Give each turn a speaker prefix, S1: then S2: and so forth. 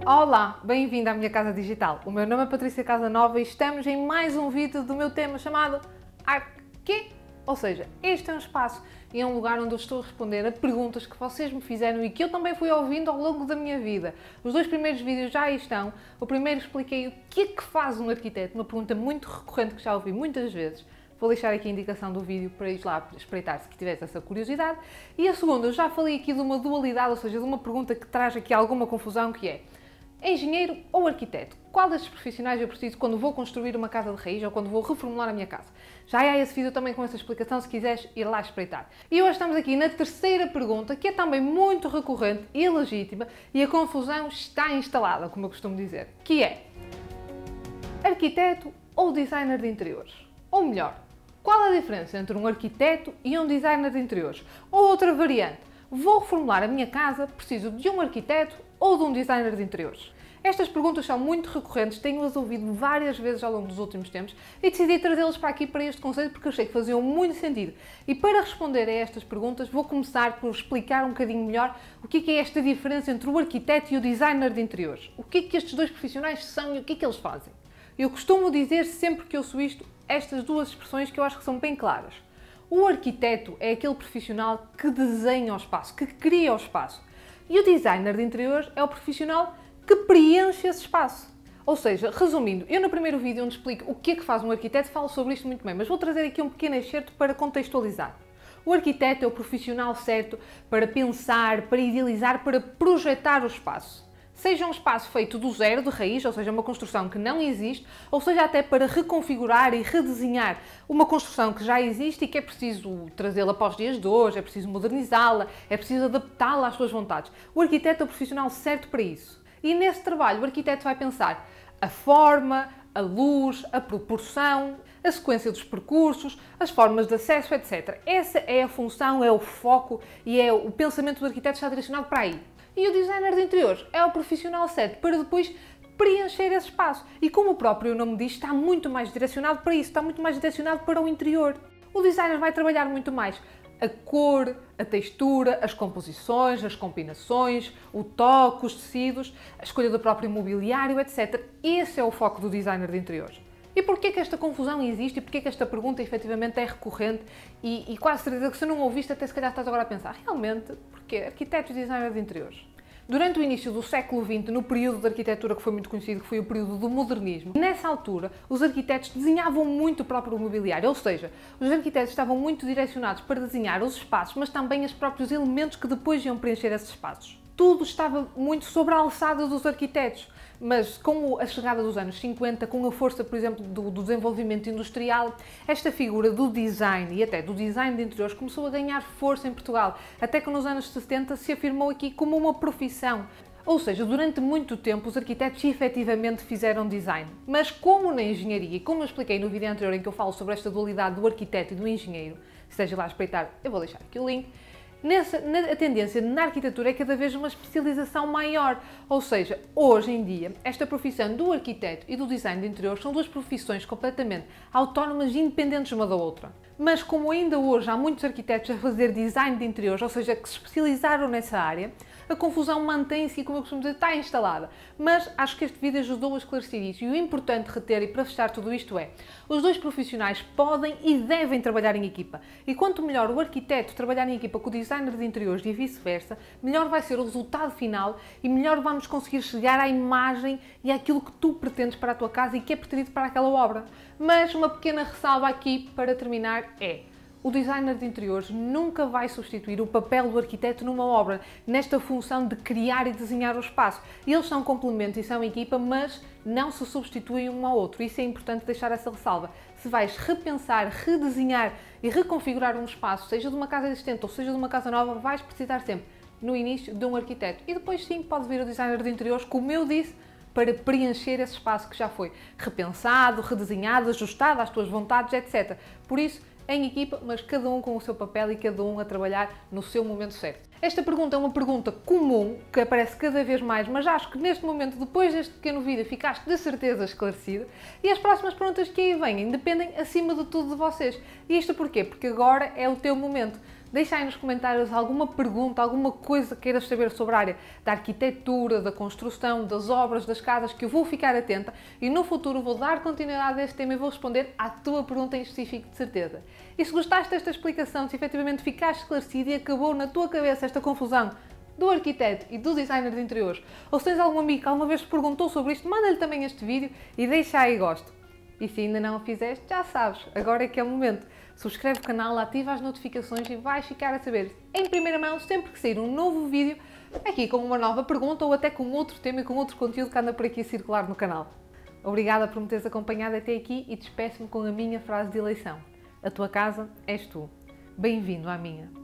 S1: Olá, bem-vindo à minha casa digital. O meu nome é Patrícia Casanova e estamos em mais um vídeo do meu tema chamado Arquê? Ou seja, este é um espaço e é um lugar onde eu estou a responder a perguntas que vocês me fizeram e que eu também fui ouvindo ao longo da minha vida. Os dois primeiros vídeos já aí estão. O primeiro expliquei o que é que faz um arquiteto, uma pergunta muito recorrente que já ouvi muitas vezes. Vou deixar aqui a indicação do vídeo para ir lá espreitar se tivesse essa curiosidade. E a segunda, eu já falei aqui de uma dualidade, ou seja, de uma pergunta que traz aqui alguma confusão, que é: engenheiro ou arquiteto? Qual destes profissionais eu preciso quando vou construir uma casa de raiz ou quando vou reformular a minha casa? Já há esse vídeo também com essa explicação, se quiseres ir lá espreitar. E hoje estamos aqui na terceira pergunta, que é também muito recorrente e legítima, e a confusão está instalada, como eu costumo dizer, que é: arquiteto ou designer de interiores? Ou melhor, qual a diferença entre um arquiteto e um designer de interiores? Ou outra variante: vou reformular a minha casa, preciso de um arquiteto ou de um designer de interiores? Estas perguntas são muito recorrentes, tenho-as ouvido várias vezes ao longo dos últimos tempos e decidi trazê-las para aqui, para este conceito, porque achei que faziam muito sentido. E para responder a estas perguntas, vou começar por explicar um bocadinho melhor o que é esta diferença entre o arquiteto e o designer de interiores. O que é que estes dois profissionais são e o que é que eles fazem? Eu costumo dizer, sempre que ouço isto, estas duas expressões que eu acho que são bem claras. O arquiteto é aquele profissional que desenha o espaço, que cria o espaço. E o designer de interiores é o profissional que preenche esse espaço. Ou seja, resumindo, eu no primeiro vídeo onde explico o que é que faz um arquiteto falo sobre isto muito bem, mas vou trazer aqui um pequeno excerto para contextualizar. O arquiteto é o profissional certo para pensar, para idealizar, para projetar o espaço. Seja um espaço feito do zero, de raiz, ou seja, uma construção que não existe, ou seja, até para reconfigurar e redesenhar uma construção que já existe e que é preciso trazê-la para os dias de hoje, é preciso modernizá-la, é preciso adaptá-la às suas vontades. O arquiteto é o profissional certo para isso. E nesse trabalho o arquiteto vai pensar a forma, a luz, a proporção, a sequência dos percursos, as formas de acesso, etc. Essa é a função, é o foco e é o pensamento do arquiteto está direcionado para aí. E o designer de interiores é o profissional certo para depois preencher esse espaço. E como o próprio nome diz, está muito mais direcionado para isso, está muito mais direcionado para o interior. O designer vai trabalhar muito mais a cor, a textura, as composições, as combinações, o toque, os tecidos, a escolha do próprio mobiliário, etc. Esse é o foco do designer de interiores. E porquê que esta confusão existe e porquê que esta pergunta efetivamente é recorrente e quase certeza que se não ouviste até se calhar estás agora a pensar, realmente, porquê? Arquitetos e designer de interiores. Durante o início do século XX, no período de arquitetura que foi muito conhecido, que foi o período do modernismo, nessa altura os arquitetos desenhavam muito o próprio mobiliário, ou seja, os arquitetos estavam muito direcionados para desenhar os espaços, mas também os próprios elementos que depois iam preencher esses espaços. Tudo estava muito sobre a alçada dos arquitetos, mas com a chegada dos anos 50, com a força, por exemplo, do desenvolvimento industrial, esta figura do design e até do design de interiores começou a ganhar força em Portugal, até que nos anos 70 se afirmou aqui como uma profissão. Ou seja, durante muito tempo os arquitetos efetivamente fizeram design. Mas como na engenharia, e como eu expliquei no vídeo anterior em que eu falo sobre esta dualidade do arquiteto e do engenheiro, esteja lá a espreitar, eu vou deixar aqui o link. A tendência na arquitetura é cada vez uma especialização maior, ou seja, hoje em dia, esta profissão do arquiteto e do design de interiores são duas profissões completamente autónomas e independentes uma da outra. Mas como ainda hoje há muitos arquitetos a fazer design de interiores, ou seja, que se especializaram nessa área, a confusão mantém-se e, como eu costumo dizer, está instalada. Mas acho que este vídeo ajudou a esclarecer isso e o importante reter e para fechar tudo isto é: os dois profissionais podem e devem trabalhar em equipa. E quanto melhor o arquiteto trabalhar em equipa com o designer de interiores e vice-versa, melhor vai ser o resultado final e melhor vamos conseguir chegar à imagem e àquilo que tu pretendes para a tua casa e que é pretendido para aquela obra. Mas uma pequena ressalva aqui para terminar é: o designer de interiores nunca vai substituir o papel do arquiteto numa obra, nesta função de criar e desenhar o espaço. Eles são complementos e são equipa, mas não se substituem um ao outro. Isso é importante deixar essa ressalva. Se vais repensar, redesenhar e reconfigurar um espaço, seja de uma casa existente ou seja de uma casa nova, vais precisar sempre, no início, de um arquiteto. E depois sim, pode vir o designer de interiores, como eu disse, para preencher esse espaço que já foi repensado, redesenhado, ajustado às tuas vontades, etc. Por isso, em equipa, mas cada um com o seu papel e cada um a trabalhar no seu momento certo. Esta pergunta é uma pergunta comum, que aparece cada vez mais, mas acho que neste momento, depois deste pequeno vídeo, ficaste de certeza esclarecido. E as próximas perguntas que aí vêm dependem, acima de tudo, de vocês. E isto porquê? Porque agora é o teu momento Deixa aí nos comentários alguma pergunta, alguma coisa que queiras saber sobre a área da arquitetura, da construção, das obras, das casas, que eu vou ficar atenta e no futuro vou dar continuidade a este tema e vou responder à tua pergunta em específico, de certeza. E se gostaste desta explicação, se efetivamente ficaste esclarecido e acabou na tua cabeça esta confusão do arquiteto e do designer de interiores, ou se tens algum amigo que alguma vez te perguntou sobre isto, manda-lhe também este vídeo e deixa aí gosto. E se ainda não o fizeste, já sabes, agora é que é o momento. Subscreve o canal, ativa as notificações e vais ficar a saber em primeira mão sempre que sair um novo vídeo aqui com uma nova pergunta ou até com outro tema e com outro conteúdo que anda por aqui a circular no canal. Obrigada por me teres acompanhado até aqui e despeço-me com a minha frase de eleição. A tua casa és tu. Bem-vindo à minha.